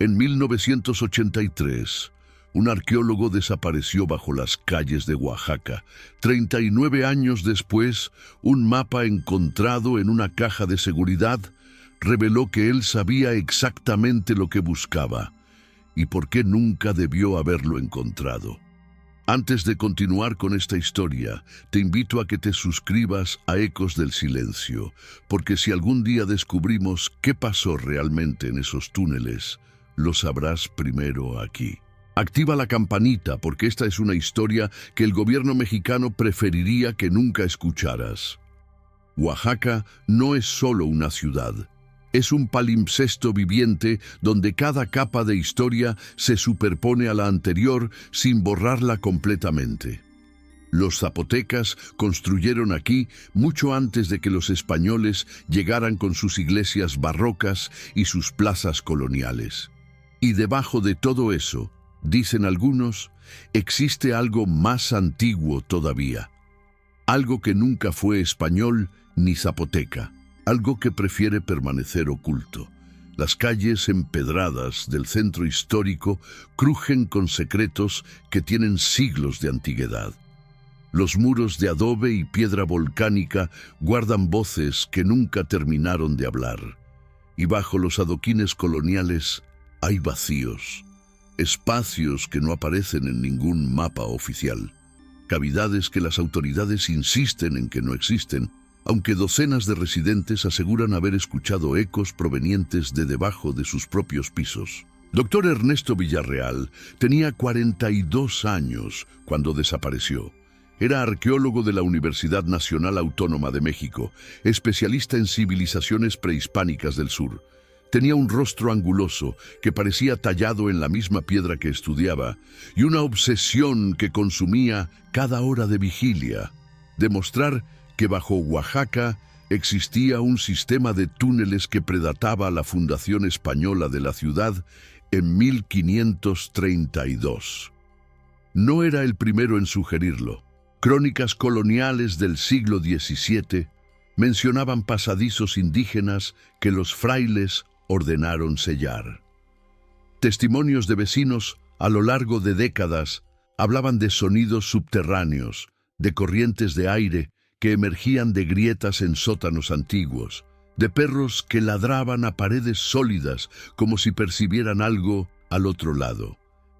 En 1983, un arqueólogo desapareció bajo las calles de Oaxaca. 39 años después, un mapa encontrado en una caja de seguridad reveló que él sabía exactamente lo que buscaba y por qué nunca debió haberlo encontrado. Antes de continuar con esta historia, te invito a que te suscribas a Ecos del Silencio, porque si algún día descubrimos qué pasó realmente en esos túneles, lo sabrás primero aquí. Activa la campanita porque esta es una historia que el gobierno mexicano preferiría que nunca escucharas. Oaxaca no es solo una ciudad. Es un palimpsesto viviente donde cada capa de historia se superpone a la anterior sin borrarla completamente. Los zapotecas construyeron aquí mucho antes de que los españoles llegaran con sus iglesias barrocas y sus plazas coloniales. Y debajo de todo eso, dicen algunos, existe algo más antiguo todavía. Algo que nunca fue español ni zapoteca. Algo que prefiere permanecer oculto. Las calles empedradas del centro histórico crujen con secretos que tienen siglos de antigüedad. Los muros de adobe y piedra volcánica guardan voces que nunca terminaron de hablar. Y bajo los adoquines coloniales hay vacíos, espacios que no aparecen en ningún mapa oficial, cavidades que las autoridades insisten en que no existen, aunque docenas de residentes aseguran haber escuchado ecos provenientes de debajo de sus propios pisos. Dr. Ernesto Villarreal tenía 42 años cuando desapareció. Era arqueólogo de la Universidad Nacional Autónoma de México, especialista en civilizaciones prehispánicas del sur. Tenía un rostro anguloso que parecía tallado en la misma piedra que estudiaba y una obsesión que consumía cada hora de vigilia: demostrar que bajo Oaxaca existía un sistema de túneles que predataba la fundación española de la ciudad en 1532. No era el primero en sugerirlo. Crónicas coloniales del siglo XVII mencionaban pasadizos indígenas que los frailes ordenaron sellar. Testimonios de vecinos a lo largo de décadas hablaban de sonidos subterráneos, de corrientes de aire que emergían de grietas en sótanos antiguos, de perros que ladraban a paredes sólidas como si percibieran algo al otro lado.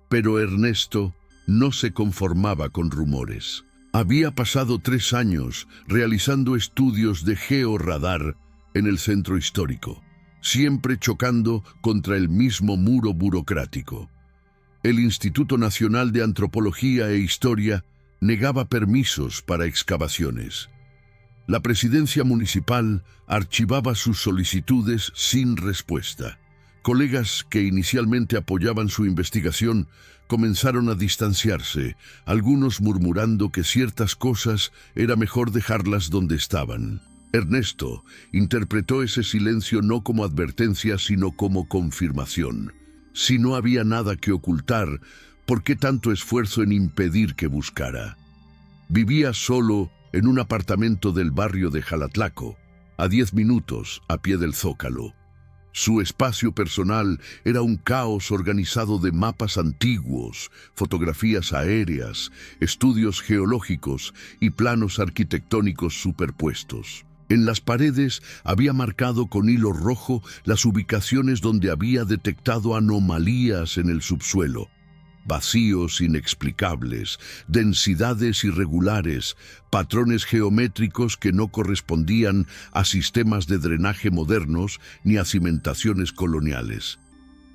Pero Ernesto no se conformaba con rumores. Había pasado 3 años realizando estudios de georradar en el centro histórico, siempre chocando contra el mismo muro burocrático. El Instituto Nacional de Antropología e Historia negaba permisos para excavaciones. La presidencia municipal archivaba sus solicitudes sin respuesta. Colegas que inicialmente apoyaban su investigación comenzaron a distanciarse, algunos murmurando que ciertas cosas era mejor dejarlas donde estaban. Ernesto interpretó ese silencio no como advertencia, sino como confirmación. Si no había nada que ocultar, ¿por qué tanto esfuerzo en impedir que buscara? Vivía solo en un apartamento del barrio de Jalatlaco, a 10 minutos a pie del Zócalo. Su espacio personal era un caos organizado de mapas antiguos, fotografías aéreas, estudios geológicos y planos arquitectónicos superpuestos. En las paredes había marcado con hilo rojo las ubicaciones donde había detectado anomalías en el subsuelo. Vacíos inexplicables, densidades irregulares, patrones geométricos que no correspondían a sistemas de drenaje modernos ni a cimentaciones coloniales.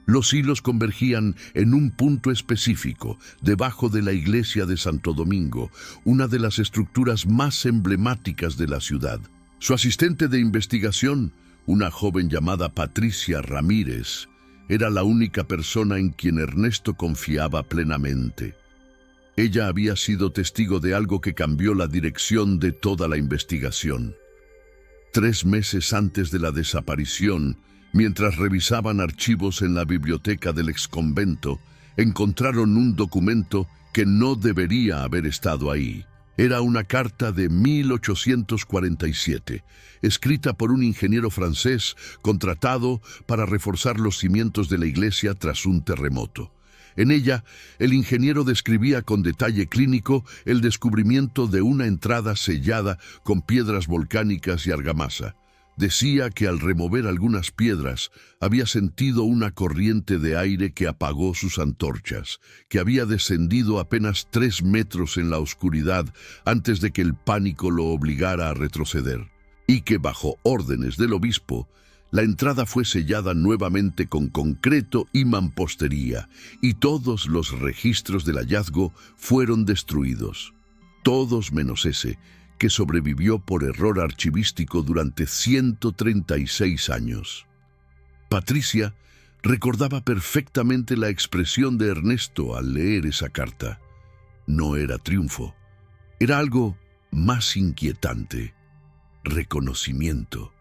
Los hilos convergían en un punto específico, debajo de la iglesia de Santo Domingo, una de las estructuras más emblemáticas de la ciudad. Su asistente de investigación, una joven llamada Patricia Ramírez, era la única persona en quien Ernesto confiaba plenamente. Ella había sido testigo de algo que cambió la dirección de toda la investigación. 3 meses antes de la desaparición, mientras revisaban archivos en la biblioteca del exconvento, encontraron un documento que no debería haber estado ahí. Era una carta de 1847, escrita por un ingeniero francés contratado para reforzar los cimientos de la iglesia tras un terremoto. En ella, el ingeniero describía con detalle clínico el descubrimiento de una entrada sellada con piedras volcánicas y argamasa. Decía que al remover algunas piedras había sentido una corriente de aire que apagó sus antorchas, que había descendido apenas 3 metros en la oscuridad antes de que el pánico lo obligara a retroceder, y que bajo órdenes del obispo, la entrada fue sellada nuevamente con concreto y mampostería, y todos los registros del hallazgo fueron destruidos. Todos menos ese, que sobrevivió por error archivístico durante 136 años. Patricia recordaba perfectamente la expresión de Ernesto al leer esa carta. No era triunfo, era algo más inquietante: reconocimiento.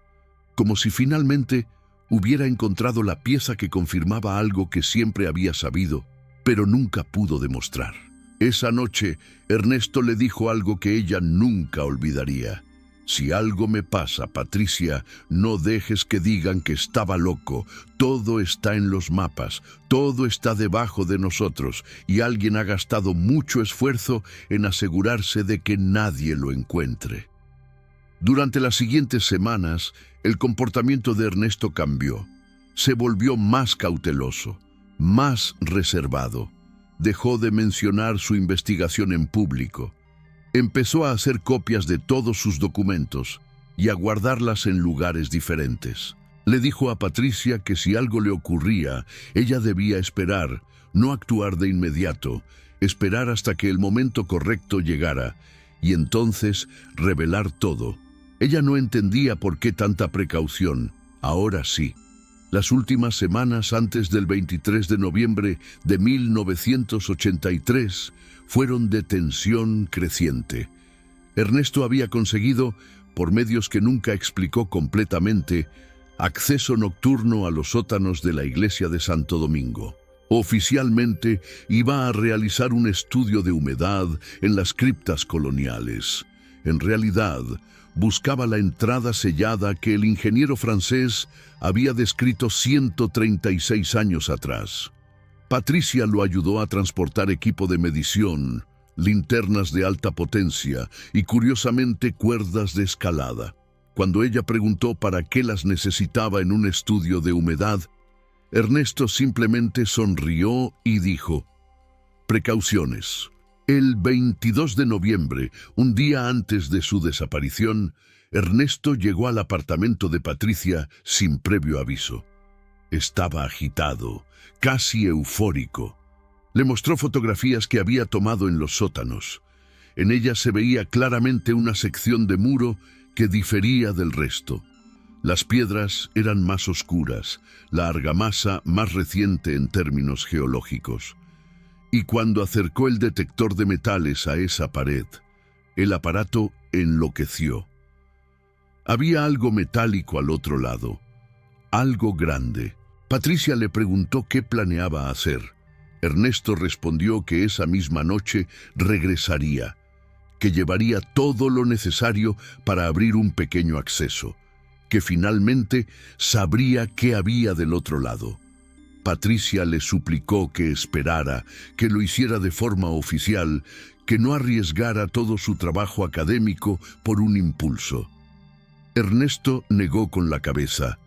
Como si finalmente hubiera encontrado la pieza que confirmaba algo que siempre había sabido, pero nunca pudo demostrar. Esa noche, Ernesto le dijo algo que ella nunca olvidaría. Si algo me pasa, Patricia, no dejes que digan que estaba loco. Todo está en los mapas, todo está debajo de nosotros, y alguien ha gastado mucho esfuerzo en asegurarse de que nadie lo encuentre. Durante las siguientes semanas, el comportamiento de Ernesto cambió. Se volvió más cauteloso, más reservado. Dejó de mencionar su investigación en público. Empezó a hacer copias de todos sus documentos y a guardarlas en lugares diferentes. Le dijo a Patricia que si algo le ocurría, ella debía esperar, no actuar de inmediato, esperar hasta que el momento correcto llegara, y entonces revelar todo. Ella no entendía por qué tanta precaución. Ahora sí. Las últimas semanas antes del 23 de noviembre de 1983 fueron de tensión creciente. Ernesto había conseguido, por medios que nunca explicó completamente, acceso nocturno a los sótanos de la iglesia de Santo Domingo. Oficialmente iba a realizar un estudio de humedad en las criptas coloniales. En realidad, buscaba la entrada sellada que el ingeniero francés había descrito 136 años atrás. Patricia lo ayudó a transportar equipo de medición, linternas de alta potencia y, curiosamente, cuerdas de escalada. Cuando ella preguntó para qué las necesitaba en un estudio de humedad, Ernesto simplemente sonrió y dijo: precauciones. El 22 de noviembre, un día antes de su desaparición, Ernesto llegó al apartamento de Patricia sin previo aviso. Estaba agitado, casi eufórico. Le mostró fotografías que había tomado en los sótanos. En ellas se veía claramente una sección de muro que difería del resto. Las piedras eran más oscuras, la argamasa más reciente en términos geológicos. Y cuando acercó el detector de metales a esa pared, el aparato enloqueció. Había algo metálico al otro lado, algo grande. Patricia le preguntó qué planeaba hacer. Ernesto respondió que esa misma noche regresaría, que llevaría todo lo necesario para abrir un pequeño acceso, que finalmente sabría qué había del otro lado. Patricia le suplicó que esperara, que lo hiciera de forma oficial, que no arriesgara todo su trabajo académico por un impulso. Ernesto negó con la cabeza.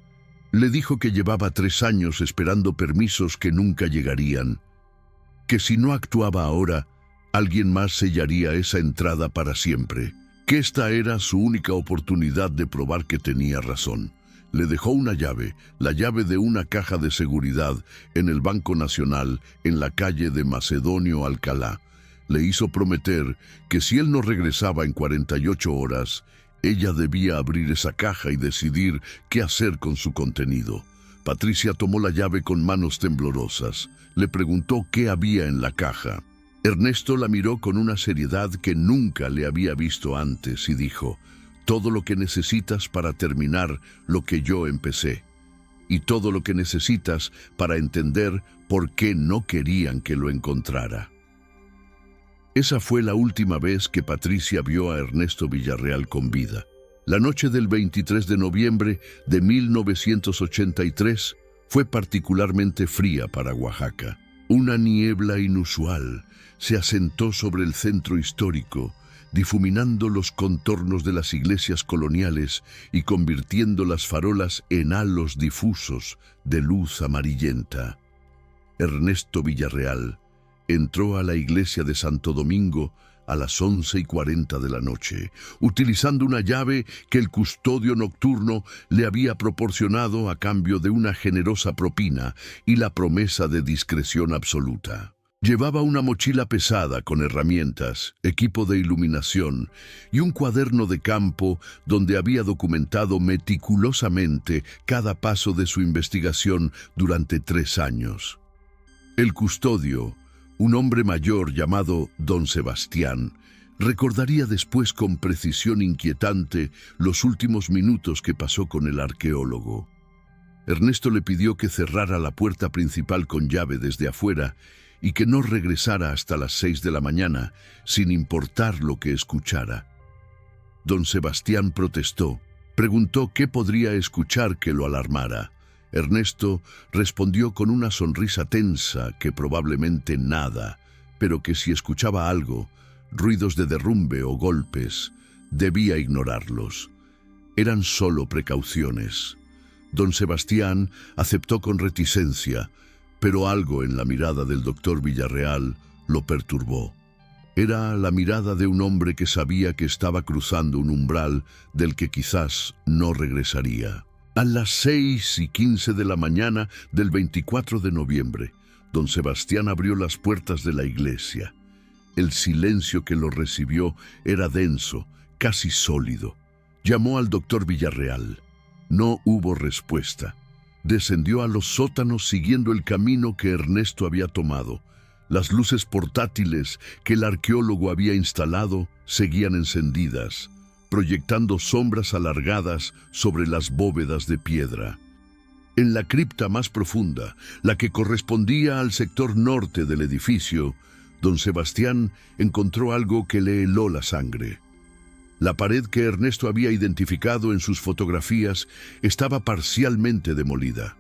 Le dijo que llevaba 3 años esperando permisos que nunca llegarían, que si no actuaba ahora, alguien más sellaría esa entrada para siempre, que esta era su única oportunidad de probar que tenía razón. Le dejó una llave, la llave de una caja de seguridad en el Banco Nacional en la calle de Macedonio Alcalá. Le hizo prometer que si él no regresaba en 48 horas, ella debía abrir esa caja y decidir qué hacer con su contenido. Patricia tomó la llave con manos temblorosas. Le preguntó qué había en la caja. Ernesto la miró con una seriedad que nunca le había visto antes y dijo: todo lo que necesitas para terminar lo que yo empecé, y todo lo que necesitas para entender por qué no querían que lo encontrara. Esa fue la última vez que Patricia vio a Ernesto Villarreal con vida. La noche del 23 de noviembre de 1983 fue particularmente fría para Oaxaca. Una niebla inusual se asentó sobre el centro histórico, difuminando los contornos de las iglesias coloniales y convirtiendo las farolas en halos difusos de luz amarillenta. Ernesto Villarreal entró a la iglesia de Santo Domingo a las 11:40 de la noche, utilizando una llave que el custodio nocturno le había proporcionado a cambio de una generosa propina y la promesa de discreción absoluta. Llevaba una mochila pesada con herramientas, equipo de iluminación y un cuaderno de campo donde había documentado meticulosamente cada paso de su investigación durante 3 años. El custodio, un hombre mayor llamado Don Sebastián, recordaría después con precisión inquietante los últimos minutos que pasó con el arqueólogo. Ernesto le pidió que cerrara la puerta principal con llave desde afuera y que no regresara hasta las 6 de la mañana, sin importar lo que escuchara. Don Sebastián protestó, preguntó qué podría escuchar que lo alarmara. Ernesto respondió con una sonrisa tensa que probablemente nada, pero que si escuchaba algo, ruidos de derrumbe o golpes, debía ignorarlos. Eran solo precauciones. Don Sebastián aceptó con reticencia, pero algo en la mirada del doctor Villarreal lo perturbó. Era la mirada de un hombre que sabía que estaba cruzando un umbral del que quizás no regresaría. A las 6:15 de la mañana del 24 de noviembre, don Sebastián abrió las puertas de la iglesia. El silencio que lo recibió era denso, casi sólido. Llamó al doctor Villarreal. No hubo respuesta. Descendió a los sótanos siguiendo el camino que Ernesto había tomado. Las luces portátiles que el arqueólogo había instalado seguían encendidas, proyectando sombras alargadas sobre las bóvedas de piedra. En la cripta más profunda, la que correspondía al sector norte del edificio, don Sebastián encontró algo que le heló la sangre. La pared que Ernesto había identificado en sus fotografías estaba parcialmente demolida.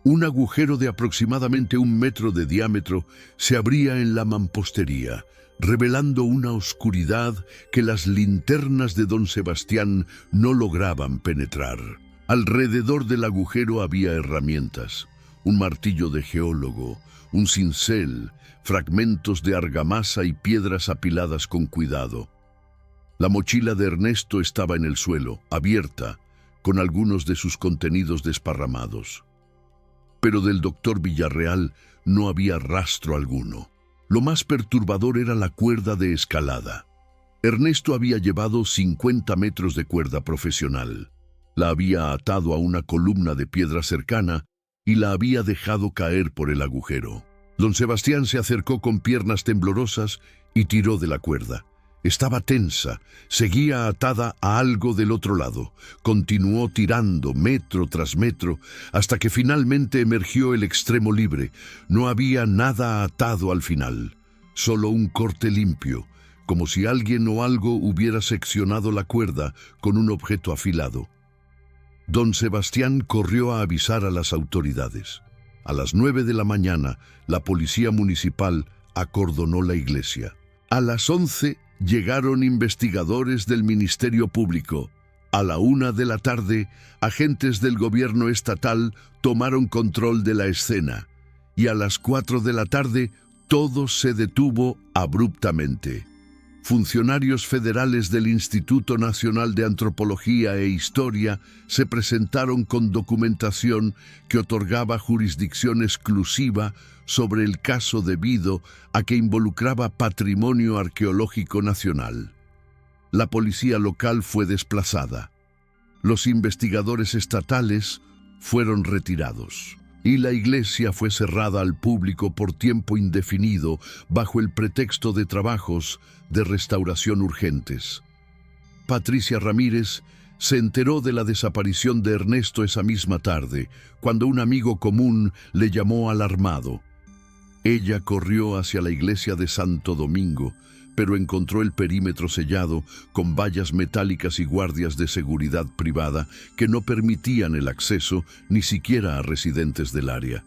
Un agujero de aproximadamente 1 metro de diámetro se abría en la mampostería, revelando una oscuridad que las linternas de don Sebastián no lograban penetrar. Alrededor del agujero había herramientas, un martillo de geólogo, un cincel, fragmentos de argamasa y piedras apiladas con cuidado. La mochila de Ernesto estaba en el suelo, abierta, con algunos de sus contenidos desparramados. Pero del doctor Villarreal no había rastro alguno. Lo más perturbador era la cuerda de escalada. Ernesto había llevado 50 metros de cuerda profesional. La había atado a una columna de piedra cercana y la había dejado caer por el agujero. Don Sebastián se acercó con piernas temblorosas y tiró de la cuerda. Estaba tensa, seguía atada a algo del otro lado. Continuó tirando metro tras metro hasta que finalmente emergió el extremo libre. No había nada atado al final, solo un corte limpio, como si alguien o algo hubiera seccionado la cuerda con un objeto afilado. Don Sebastián corrió a avisar a las autoridades. A las 9 de la mañana, la policía municipal acordonó la iglesia. A las 11 llegaron investigadores del Ministerio Público. A la 1 de la tarde, agentes del gobierno estatal tomaron control de la escena. Y a las 4 de la tarde, todo se detuvo abruptamente. Funcionarios federales del Instituto Nacional de Antropología e Historia se presentaron con documentación que otorgaba jurisdicción exclusiva sobre el caso debido a que involucraba patrimonio arqueológico nacional. La policía local fue desplazada. Los investigadores estatales fueron retirados. Y la iglesia fue cerrada al público por tiempo indefinido bajo el pretexto de trabajos de restauración urgentes. Patricia Ramírez se enteró de la desaparición de Ernesto esa misma tarde, cuando un amigo común le llamó alarmado. Ella corrió hacia la iglesia de Santo Domingo, pero encontró el perímetro sellado con vallas metálicas y guardias de seguridad privada que no permitían el acceso ni siquiera a residentes del área.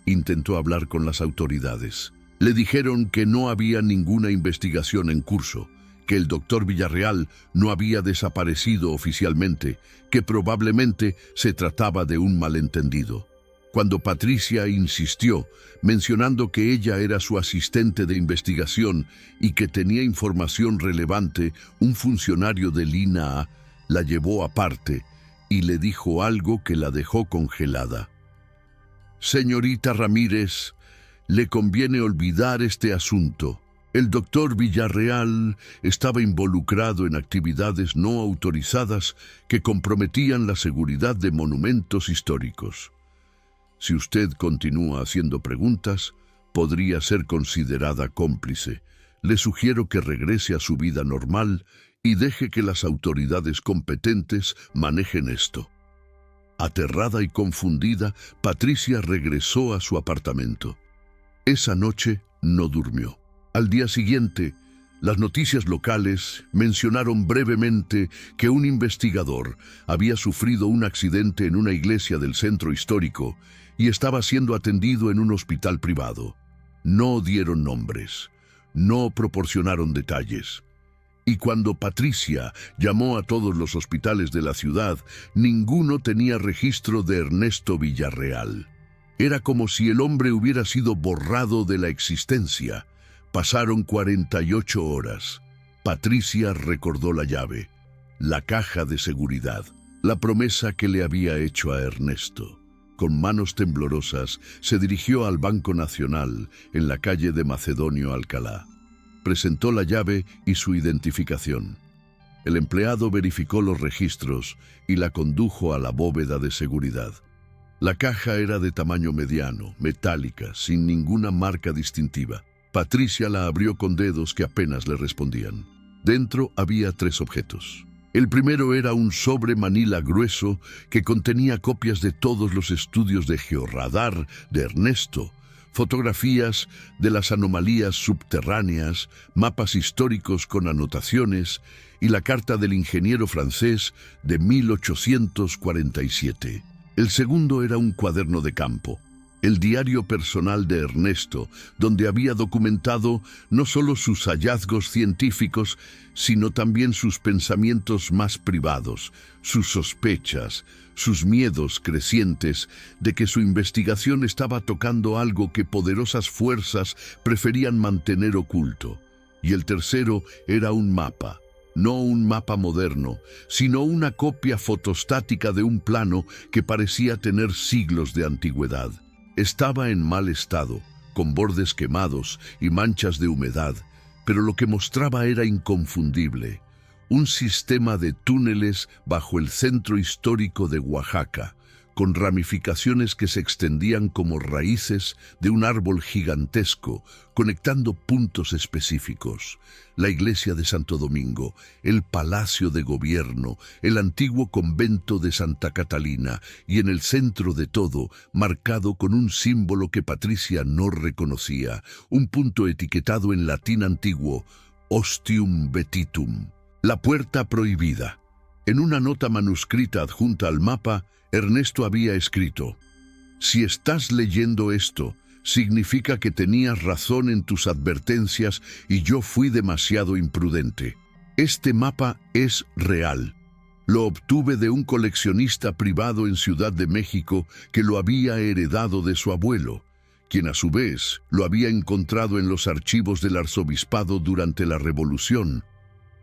Intentó hablar con las autoridades. Le dijeron que no había ninguna investigación en curso, que el doctor Villarreal no había desaparecido oficialmente, que probablemente se trataba de un malentendido. Cuando Patricia insistió, mencionando que ella era su asistente de investigación y que tenía información relevante, un funcionario del INAH la llevó aparte y le dijo algo que la dejó congelada. «Señorita Ramírez, le conviene olvidar este asunto. El doctor Villarreal estaba involucrado en actividades no autorizadas que comprometían la seguridad de monumentos históricos. Si usted continúa haciendo preguntas, podría ser considerada cómplice. Le sugiero que regrese a su vida normal y deje que las autoridades competentes manejen esto». Aterrada y confundida, Patricia regresó a su apartamento. Esa noche no durmió. Al día siguiente, las noticias locales mencionaron brevemente que un investigador había sufrido un accidente en una iglesia del centro histórico y estaba siendo atendido en un hospital privado. No dieron nombres, no proporcionaron detalles. Y cuando Patricia llamó a todos los hospitales de la ciudad, ninguno tenía registro de Ernesto Villarreal. Era como si el hombre hubiera sido borrado de la existencia. Pasaron 48 horas. Patricia recordó la llave, la caja de seguridad, la promesa que le había hecho a Ernesto. Con manos temblorosas, se dirigió al Banco Nacional, en la calle de Macedonio Alcalá. Presentó la llave y su identificación. El empleado verificó los registros y la condujo a la bóveda de seguridad. La caja era de tamaño mediano, metálica, sin ninguna marca distintiva. Patricia la abrió con dedos que apenas le respondían. Dentro había 3 objetos. El primero era un sobre manila grueso que contenía copias de todos los estudios de georradar de Ernesto, fotografías de las anomalías subterráneas, mapas históricos con anotaciones y la carta del ingeniero francés de 1847. El segundo era un cuaderno de campo, el diario personal de Ernesto, donde había documentado no solo sus hallazgos científicos, sino también sus pensamientos más privados, sus sospechas, sus miedos crecientes de que su investigación estaba tocando algo que poderosas fuerzas preferían mantener oculto. Y el tercero era un mapa. No un mapa moderno, sino una copia fotostática de un plano que parecía tener siglos de antigüedad. Estaba en mal estado, con bordes quemados y manchas de humedad, pero lo que mostraba era inconfundible. Un sistema de túneles bajo el centro histórico de Oaxaca, con ramificaciones que se extendían como raíces de un árbol gigantesco, conectando puntos específicos. La iglesia de Santo Domingo, el palacio de gobierno, el antiguo convento de Santa Catalina, y en el centro de todo, marcado con un símbolo que Patricia no reconocía, un punto etiquetado en latín antiguo, Ostium Vetitum, la puerta prohibida. En una nota manuscrita adjunta al mapa, Ernesto había escrito: «Si estás leyendo esto, significa que tenías razón en tus advertencias y yo fui demasiado imprudente. Este mapa es real. Lo obtuve de un coleccionista privado en Ciudad de México que lo había heredado de su abuelo, quien a su vez lo había encontrado en los archivos del arzobispado durante la Revolución.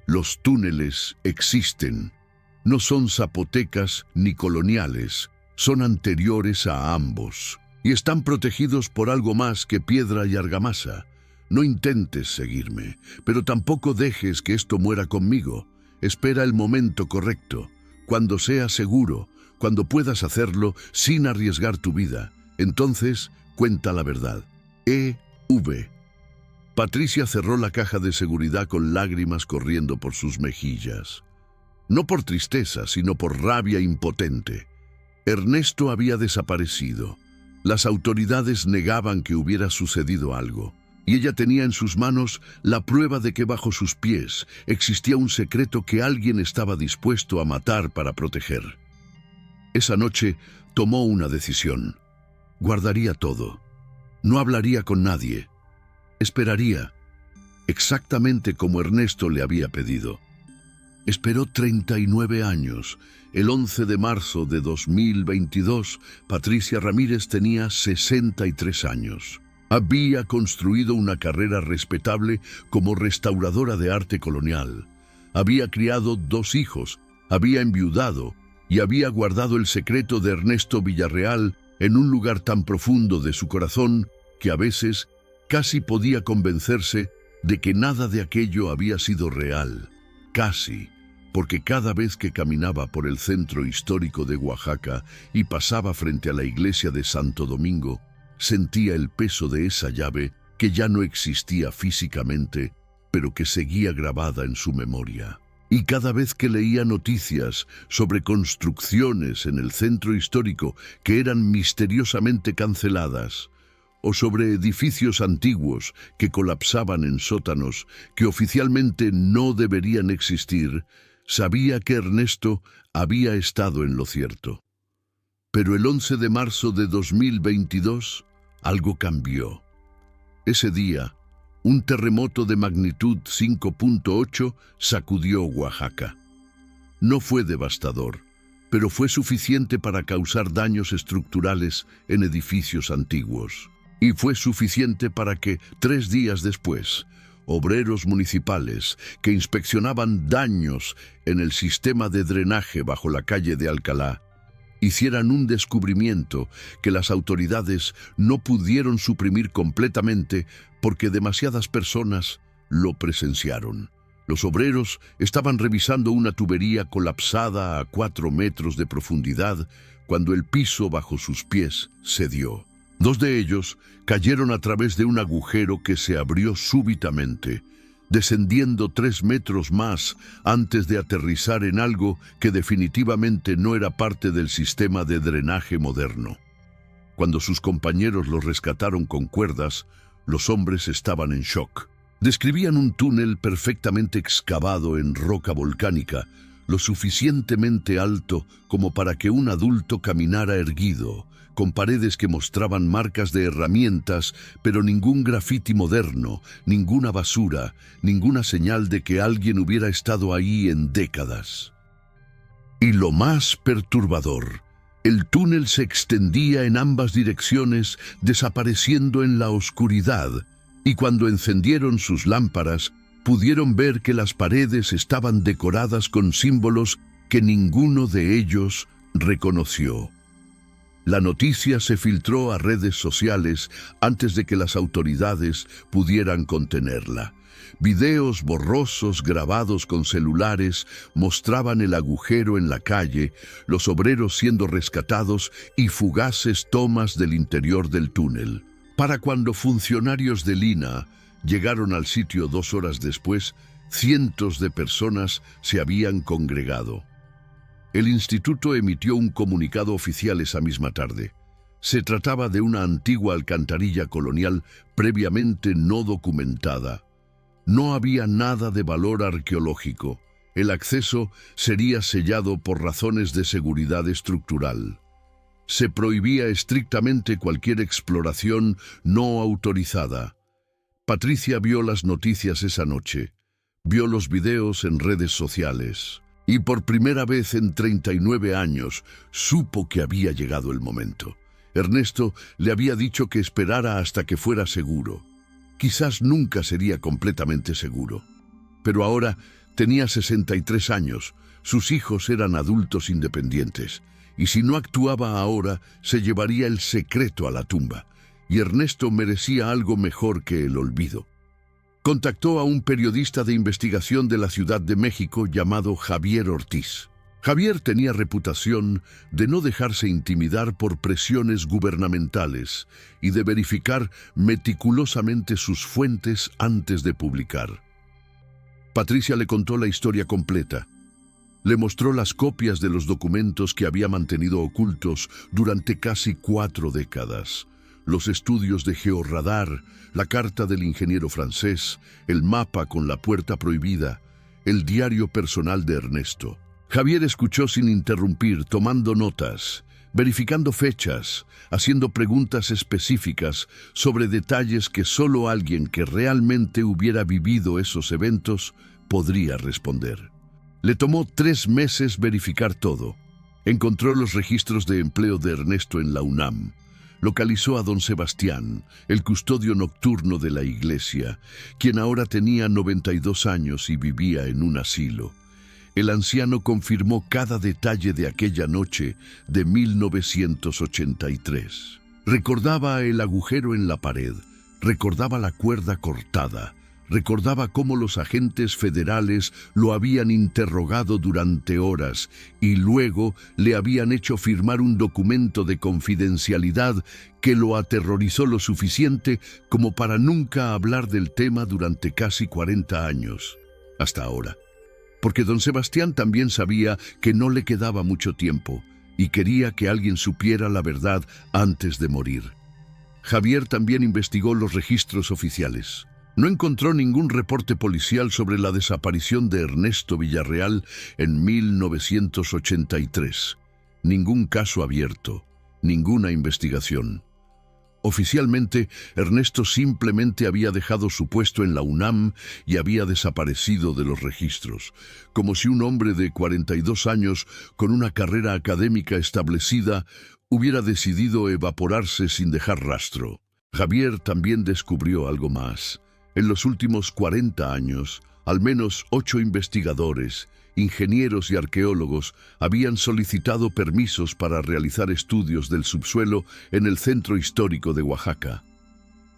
Los túneles existen. No son zapotecas ni coloniales, son anteriores a ambos, y están protegidos por algo más que piedra y argamasa. No intentes seguirme, pero tampoco dejes que esto muera conmigo. Espera el momento correcto, cuando sea seguro, cuando puedas hacerlo sin arriesgar tu vida. Entonces, cuenta la verdad. E.V. Patricia cerró la caja de seguridad con lágrimas corriendo por sus mejillas. No por tristeza, sino por rabia impotente. Ernesto había desaparecido. Las autoridades negaban que hubiera sucedido algo. y ella tenía en sus manos la prueba de que bajo sus pies existía un secreto que alguien estaba dispuesto a matar para proteger. Esa noche tomó una decisión. Guardaría todo. No hablaría con nadie. Esperaría, exactamente como Ernesto le había pedido. Esperó 39 años. El 11 de marzo de 2022, Patricia Ramírez tenía 63 años. Había construido una carrera respetable como restauradora de arte colonial. Había criado 2 hijos, había enviudado y había guardado el secreto de Ernesto Villarreal en un lugar tan profundo de su corazón que a veces casi podía convencerse de que nada de aquello había sido real. Casi, porque cada vez que caminaba por el centro histórico de Oaxaca y pasaba frente a la iglesia de Santo Domingo, sentía el peso de esa llave que ya no existía físicamente, pero que seguía grabada en su memoria. Y cada vez que leía noticias sobre construcciones en el centro histórico que eran misteriosamente canceladas, o sobre edificios antiguos que colapsaban en sótanos que oficialmente no deberían existir, sabía que Ernesto había estado en lo cierto. Pero el 11 de marzo de 2022, algo cambió. Ese día, un terremoto de magnitud 5.8 sacudió Oaxaca. No fue devastador, pero fue suficiente para causar daños estructurales en edificios antiguos. Y fue suficiente para que, 3 días después, obreros municipales que inspeccionaban daños en el sistema de drenaje bajo la calle de Alcalá hicieran un descubrimiento que las autoridades no pudieron suprimir completamente porque demasiadas personas lo presenciaron. Los obreros estaban revisando una tubería colapsada a 4 metros de profundidad cuando el piso bajo sus pies cedió. 2 de ellos cayeron a través de un agujero que se abrió súbitamente, descendiendo 3 metros más antes de aterrizar en algo que definitivamente no era parte del sistema de drenaje moderno. Cuando sus compañeros los rescataron con cuerdas, los hombres estaban en shock. Describían un túnel perfectamente excavado en roca volcánica, lo suficientemente alto como para que un adulto caminara erguido, con paredes que mostraban marcas de herramientas, pero ningún grafiti moderno, ninguna basura, ninguna señal de que alguien hubiera estado ahí en décadas. Y lo más perturbador, el túnel se extendía en ambas direcciones, desapareciendo en la oscuridad, y cuando encendieron sus lámparas, pudieron ver que las paredes estaban decoradas con símbolos que ninguno de ellos reconoció. La noticia se filtró a redes sociales antes de que las autoridades pudieran contenerla. Videos borrosos grabados con celulares mostraban el agujero en la calle, los obreros siendo rescatados y fugaces tomas del interior del túnel. Para cuando funcionarios de Lina llegaron al sitio 2 horas después, cientos de personas se habían congregado. El instituto emitió un comunicado oficial esa misma tarde. Se trataba de una antigua alcantarilla colonial previamente no documentada. No había nada de valor arqueológico. El acceso sería sellado por razones de seguridad estructural. Se prohibía estrictamente cualquier exploración no autorizada. Patricia vio las noticias esa noche. Vio los videos en redes sociales. Y por primera vez en 39 años supo que había llegado el momento. Ernesto le había dicho que esperara hasta que fuera seguro. Quizás nunca sería completamente seguro. Pero ahora tenía 63 años, sus hijos eran adultos independientes, y si no actuaba ahora, se llevaría el secreto a la tumba, y Ernesto merecía algo mejor que el olvido. Contactó a un periodista de investigación de la Ciudad de México llamado Javier Ortiz. Javier tenía reputación de no dejarse intimidar por presiones gubernamentales y de verificar meticulosamente sus fuentes antes de publicar. Patricia le contó la historia completa. Le mostró las copias de los documentos que había mantenido ocultos durante casi 4 décadas. los estudios de georradar, la carta del ingeniero francés, el mapa con la puerta prohibida, el diario personal de Ernesto. Javier escuchó sin interrumpir, tomando notas, verificando fechas, haciendo preguntas específicas sobre detalles que solo alguien que realmente hubiera vivido esos eventos podría responder. Le tomó 3 meses verificar todo. Encontró los registros de empleo de Ernesto en la UNAM. Localizó a don Sebastián, el custodio nocturno de la iglesia, quien ahora tenía 92 años y vivía en un asilo. El anciano confirmó cada detalle de aquella noche de 1983. Recordaba el agujero en la pared, recordaba la cuerda cortada, recordaba cómo los agentes federales lo habían interrogado durante horas y luego le habían hecho firmar un documento de confidencialidad que lo aterrorizó lo suficiente como para nunca hablar del tema durante casi 40 años, hasta ahora. Porque don Sebastián también sabía que no le quedaba mucho tiempo y quería que alguien supiera la verdad antes de morir. Javier también investigó los registros oficiales. No encontró ningún reporte policial sobre la desaparición de Ernesto Villarreal en 1983. Ningún caso abierto, ninguna investigación. Oficialmente, Ernesto simplemente había dejado su puesto en la UNAM y había desaparecido de los registros, como si un hombre de 42 años con una carrera académica establecida hubiera decidido evaporarse sin dejar rastro. Javier también descubrió algo más. En los últimos 40 años, al menos 8 investigadores, ingenieros y arqueólogos habían solicitado permisos para realizar estudios del subsuelo en el centro histórico de Oaxaca.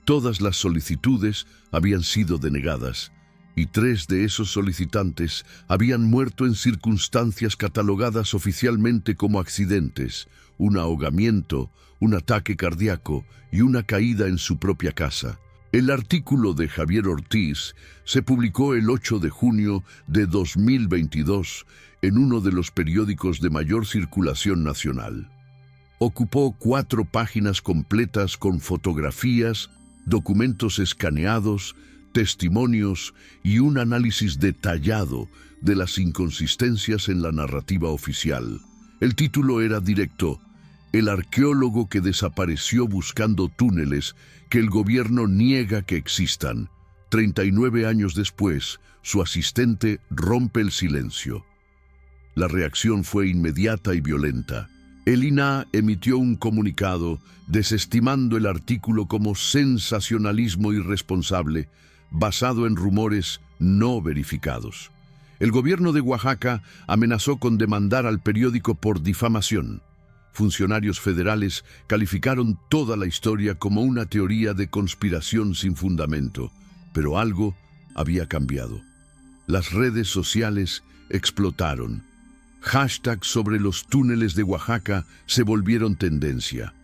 Todas las solicitudes habían sido denegadas, y 3 de esos solicitantes habían muerto en circunstancias catalogadas oficialmente como accidentes: un ahogamiento, un ataque cardíaco y una caída en su propia casa. El artículo de Javier Ortiz se publicó el 8 de junio de 2022 en uno de los periódicos de mayor circulación nacional. Ocupó 4 páginas completas con fotografías, documentos escaneados, testimonios y un análisis detallado de las inconsistencias en la narrativa oficial. El título era directo: El arqueólogo que desapareció buscando túneles que el gobierno niega que existan. 39 años después, su asistente rompe el silencio. La reacción fue inmediata y violenta. El INAH emitió un comunicado desestimando el artículo como sensacionalismo irresponsable, basado en rumores no verificados. El gobierno de Oaxaca amenazó con demandar al periódico por difamación. Funcionarios federales calificaron toda la historia como una teoría de conspiración sin fundamento, pero algo había cambiado. Las redes sociales explotaron. Hashtags sobre los túneles de Oaxaca se volvieron tendencia.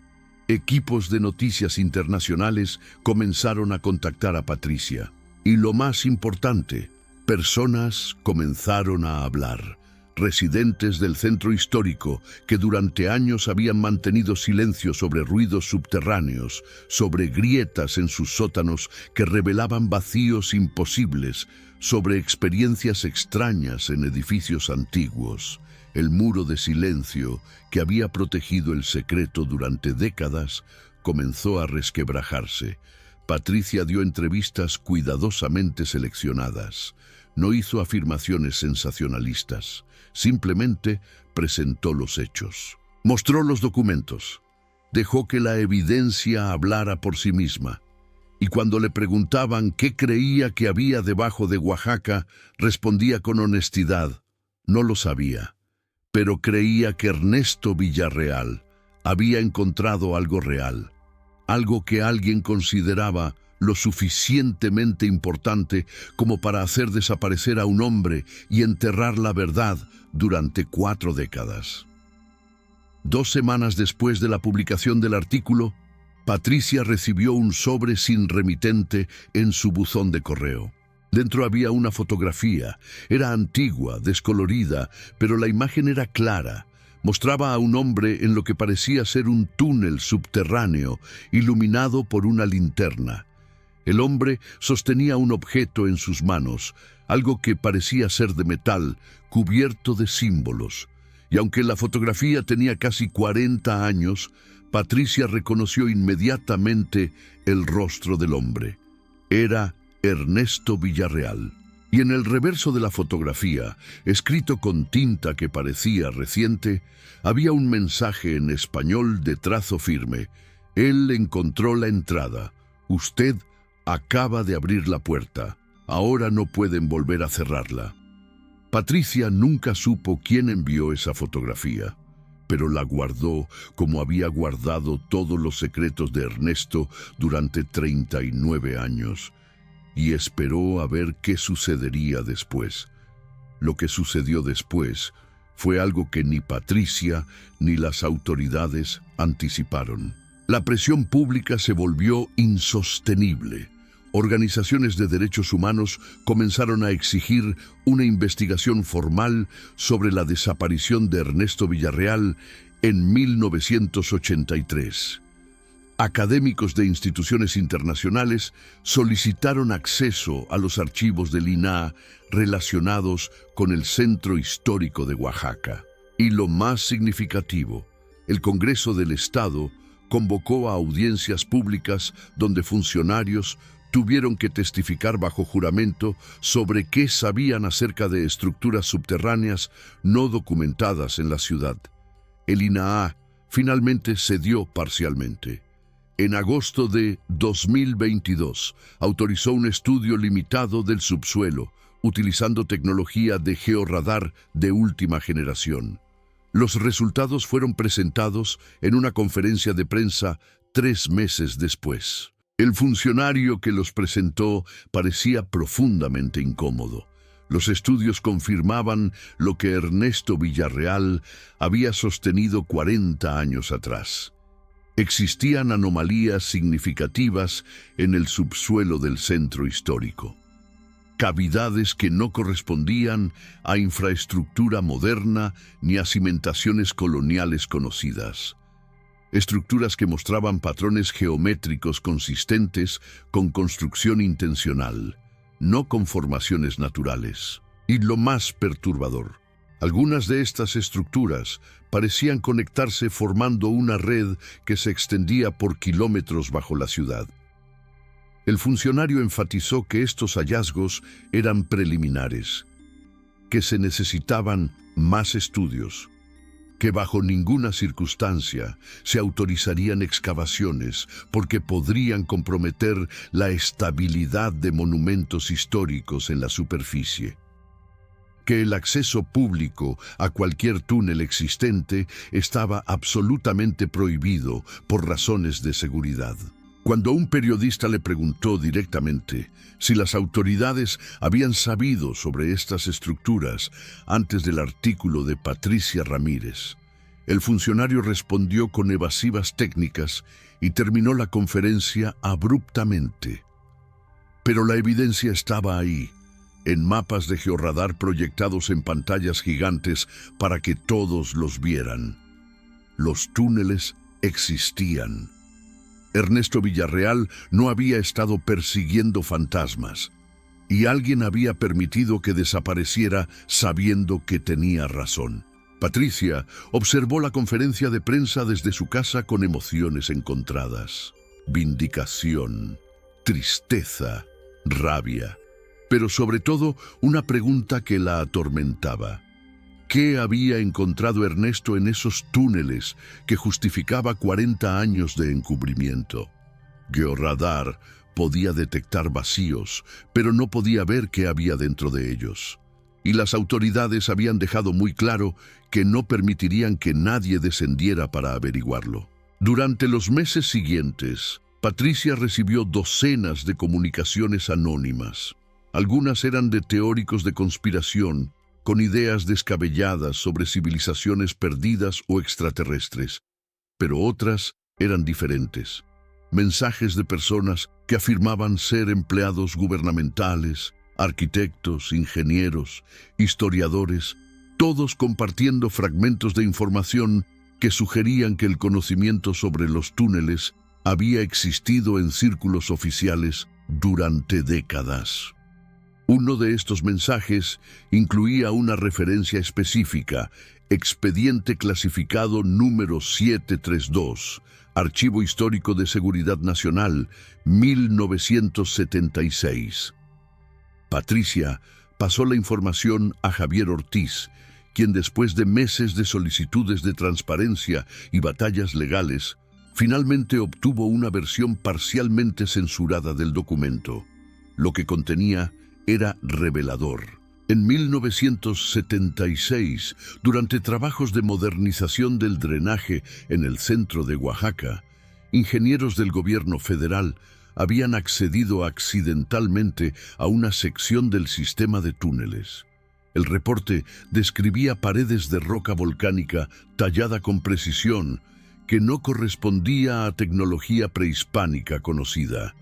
Equipos de noticias internacionales comenzaron a contactar a Patricia. Y lo más importante, personas comenzaron a hablar. Residentes del centro histórico que durante años habían mantenido silencio sobre ruidos subterráneos, sobre grietas en sus sótanos que revelaban vacíos imposibles, sobre experiencias extrañas en edificios antiguos. El muro de silencio que había protegido el secreto durante décadas comenzó a resquebrajarse. Patricia dio entrevistas cuidadosamente seleccionadas. No hizo afirmaciones sensacionalistas. Simplemente presentó los hechos. Mostró los documentos. Dejó que la evidencia hablara por sí misma. Y cuando le preguntaban qué creía que había debajo de Oaxaca, respondía con honestidad: no lo sabía, pero creía que Ernesto Villarreal había encontrado algo real, algo que alguien consideraba lo suficientemente importante como para hacer desaparecer a un hombre y enterrar la verdad durante 4 décadas. 2 semanas después de la publicación del artículo, Patricia recibió un sobre sin remitente en su buzón de correo. Dentro había una fotografía. Era antigua, descolorida, pero la imagen era clara. Mostraba a un hombre en lo que parecía ser un túnel subterráneo, iluminado por una linterna. El hombre sostenía un objeto en sus manos, algo que parecía ser de metal, cubierto de símbolos. Y aunque la fotografía tenía casi 40 años, Patricia reconoció inmediatamente el rostro del hombre. Era Ernesto Villarreal. Y en el reverso de la fotografía, escrito con tinta que parecía reciente, había un mensaje en español de trazo firme. Él encontró la entrada. Usted acaba de abrir la puerta. Ahora no pueden volver a cerrarla. Patricia nunca supo quién envió esa fotografía, pero la guardó como había guardado todos los secretos de Ernesto durante 39 años. Y esperó a ver qué sucedería después. Lo que sucedió después fue algo que ni Patricia ni las autoridades anticiparon. La presión pública se volvió insostenible. Organizaciones de derechos humanos comenzaron a exigir una investigación formal sobre la desaparición de Ernesto Villarreal en 1983. Académicos de instituciones internacionales solicitaron acceso a los archivos del INAH relacionados con el Centro Histórico de Oaxaca. Y lo más significativo, el Congreso del Estado convocó a audiencias públicas donde funcionarios tuvieron que testificar bajo juramento sobre qué sabían acerca de estructuras subterráneas no documentadas en la ciudad. El INAH finalmente cedió parcialmente. En agosto de 2022, autorizó un estudio limitado del subsuelo, utilizando tecnología de georradar de última generación. Los resultados fueron presentados en una conferencia de prensa 3 meses después. El funcionario que los presentó parecía profundamente incómodo. Los estudios confirmaban lo que Ernesto Villarreal había sostenido 40 años atrás. Existían anomalías significativas en el subsuelo del centro histórico. Cavidades que no correspondían a infraestructura moderna ni a cimentaciones coloniales conocidas. Estructuras que mostraban patrones geométricos consistentes con construcción intencional, no con formaciones naturales. Y lo más perturbador, algunas de estas estructuras parecían conectarse formando una red que se extendía por kilómetros bajo la ciudad. El funcionario enfatizó que estos hallazgos eran preliminares, que se necesitaban más estudios, que bajo ninguna circunstancia se autorizarían excavaciones porque podrían comprometer la estabilidad de monumentos históricos en la superficie. Que el acceso público a cualquier túnel existente estaba absolutamente prohibido por razones de seguridad. Cuando un periodista le preguntó directamente si las autoridades habían sabido sobre estas estructuras antes del artículo de Patricia Ramírez, el funcionario respondió con evasivas técnicas y terminó la conferencia abruptamente. Pero la evidencia estaba ahí, en mapas de georradar proyectados en pantallas gigantes para que todos los vieran. Los túneles existían. Ernesto Villarreal no había estado persiguiendo fantasmas, y alguien había permitido que desapareciera sabiendo que tenía razón. Patricia observó la conferencia de prensa desde su casa con emociones encontradas. Vindicación, tristeza, rabia, pero sobre todo una pregunta que la atormentaba. ¿Qué había encontrado Ernesto en esos túneles que justificaba 40 años de encubrimiento? Georradar podía detectar vacíos, pero no podía ver qué había dentro de ellos. Y las autoridades habían dejado muy claro que no permitirían que nadie descendiera para averiguarlo. Durante los meses siguientes, Patricia recibió docenas de comunicaciones anónimas. Algunas eran de teóricos de conspiración, con ideas descabelladas sobre civilizaciones perdidas o extraterrestres, pero otras eran diferentes. Mensajes de personas que afirmaban ser empleados gubernamentales, arquitectos, ingenieros, historiadores, todos compartiendo fragmentos de información que sugerían que el conocimiento sobre los túneles había existido en círculos oficiales durante décadas. Uno de estos mensajes incluía una referencia específica: expediente clasificado número 732, Archivo Histórico de Seguridad Nacional, 1976. Patricia pasó la información a Javier Ortiz, quien después de meses de solicitudes de transparencia y batallas legales, finalmente obtuvo una versión parcialmente censurada del documento. Lo que contenía era revelador. En 1976, durante trabajos de modernización del drenaje en el centro de Oaxaca, ingenieros del gobierno federal habían accedido accidentalmente a una sección del sistema de túneles. El reporte describía paredes de roca volcánica tallada con precisión que no correspondía a tecnología prehispánica conocida.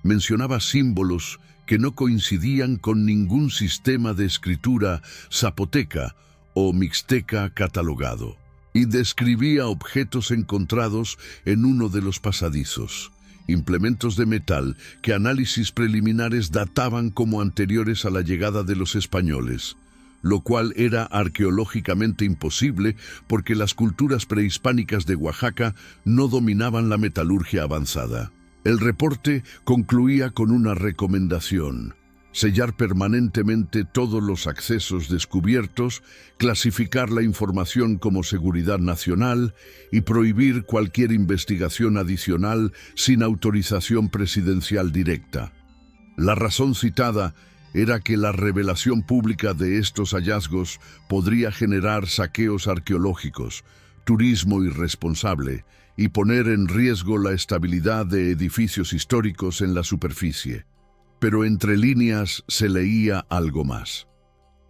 Mencionaba símbolos que no coincidían con ningún sistema de escritura zapoteca o mixteca catalogado, y describía objetos encontrados en uno de los pasadizos, implementos de metal que análisis preliminares databan como anteriores a la llegada de los españoles, lo cual era arqueológicamente imposible porque las culturas prehispánicas de Oaxaca no dominaban la metalurgia avanzada. El reporte concluía con una recomendación: sellar permanentemente todos los accesos descubiertos, clasificar la información como seguridad nacional y prohibir cualquier investigación adicional sin autorización presidencial directa. La razón citada era que la revelación pública de estos hallazgos podría generar saqueos arqueológicos, turismo irresponsable y poner en riesgo la estabilidad de edificios históricos en la superficie. Pero entre líneas se leía algo más: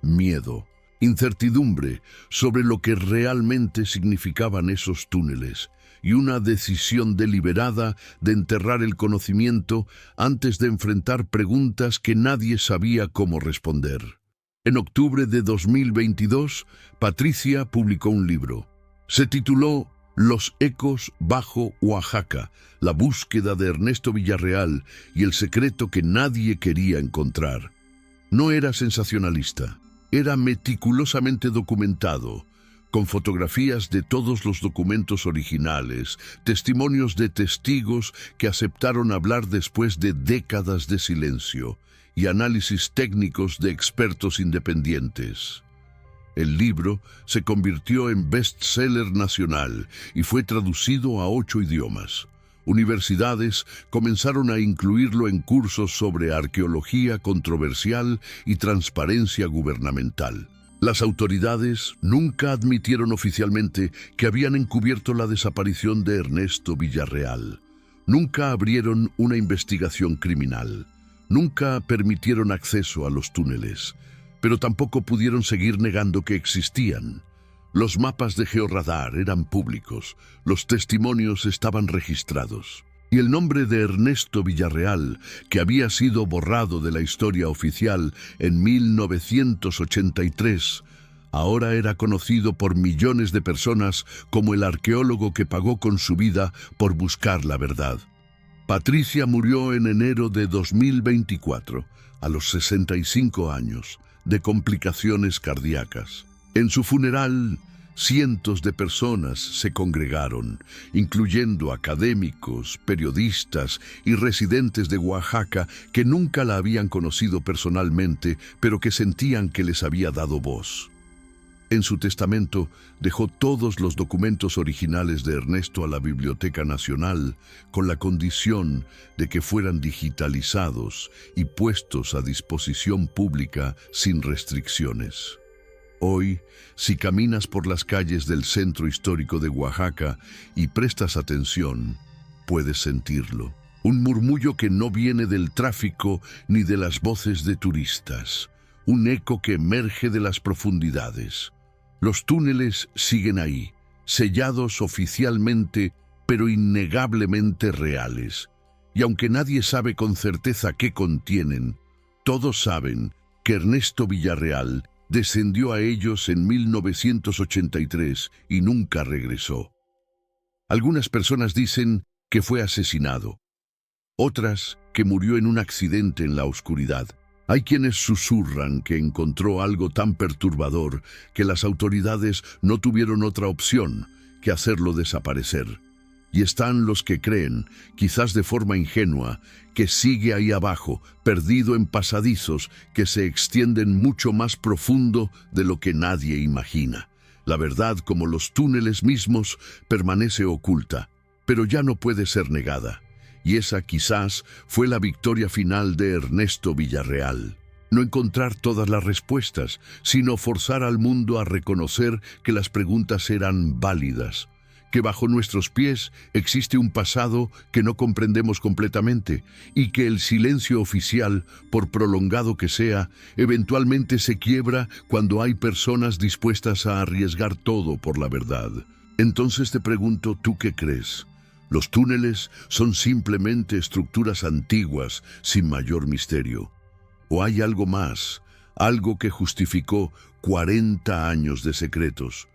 miedo, incertidumbre sobre lo que realmente significaban esos túneles, y una decisión deliberada de enterrar el conocimiento antes de enfrentar preguntas que nadie sabía cómo responder. En octubre de 2022, Patricia publicó un libro. Se tituló Los ecos bajo Oaxaca, la búsqueda de Ernesto Villarreal y el secreto que nadie quería encontrar. No era sensacionalista, era meticulosamente documentado, con fotografías de todos los documentos originales, testimonios de testigos que aceptaron hablar después de décadas de silencio, y análisis técnicos de expertos independientes. El libro se convirtió en bestseller nacional y fue traducido a 8 idiomas. Universidades comenzaron a incluirlo en cursos sobre arqueología controversial y transparencia gubernamental. Las autoridades nunca admitieron oficialmente que habían encubierto la desaparición de Ernesto Villarreal. Nunca abrieron una investigación criminal. Nunca permitieron acceso a los túneles, pero tampoco pudieron seguir negando que existían. Los mapas de georradar eran públicos, los testimonios estaban registrados, y el nombre de Ernesto Villarreal, que había sido borrado de la historia oficial en 1983, ahora era conocido por millones de personas como el arqueólogo que pagó con su vida por buscar la verdad. Patricia murió en enero de 2024, a los 65 años, de complicaciones cardíacas. En su funeral, cientos de personas se congregaron, incluyendo académicos, periodistas y residentes de Oaxaca que nunca la habían conocido personalmente, pero que sentían que les había dado voz. En su testamento dejó todos los documentos originales de Ernesto a la Biblioteca Nacional, con la condición de que fueran digitalizados y puestos a disposición pública sin restricciones. Hoy, si caminas por las calles del centro histórico de Oaxaca y prestas atención, puedes sentirlo. Un murmullo que no viene del tráfico ni de las voces de turistas. Un eco que emerge de las profundidades. Los túneles siguen ahí, sellados oficialmente, pero innegablemente reales. Y aunque nadie sabe con certeza qué contienen, todos saben que Ernesto Villarreal descendió a ellos en 1983 y nunca regresó. Algunas personas dicen que fue asesinado, otras que murió en un accidente en la oscuridad. Hay quienes susurran que encontró algo tan perturbador que las autoridades no tuvieron otra opción que hacerlo desaparecer. Y están los que creen, quizás de forma ingenua, que sigue ahí abajo, perdido en pasadizos que se extienden mucho más profundo de lo que nadie imagina. La verdad, como los túneles mismos, permanece oculta, pero ya no puede ser negada. Y esa quizás fue la victoria final de Ernesto Villarreal. No encontrar todas las respuestas, sino forzar al mundo a reconocer que las preguntas eran válidas, que bajo nuestros pies existe un pasado que no comprendemos completamente y que el silencio oficial, por prolongado que sea, eventualmente se quiebra cuando hay personas dispuestas a arriesgar todo por la verdad. Entonces te pregunto, ¿tú qué crees? ¿Los túneles son simplemente estructuras antiguas sin mayor misterio? ¿O hay algo más, algo que justificó 40 años de secretos?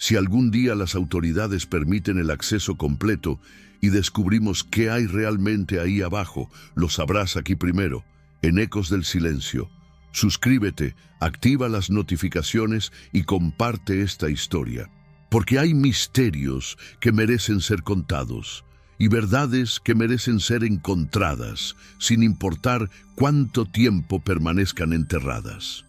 Si algún día las autoridades permiten el acceso completo y descubrimos qué hay realmente ahí abajo, lo sabrás aquí primero, en Ecos del Silencio. Suscríbete, activa las notificaciones y comparte esta historia. Porque hay misterios que merecen ser contados y verdades que merecen ser encontradas, sin importar cuánto tiempo permanezcan enterradas.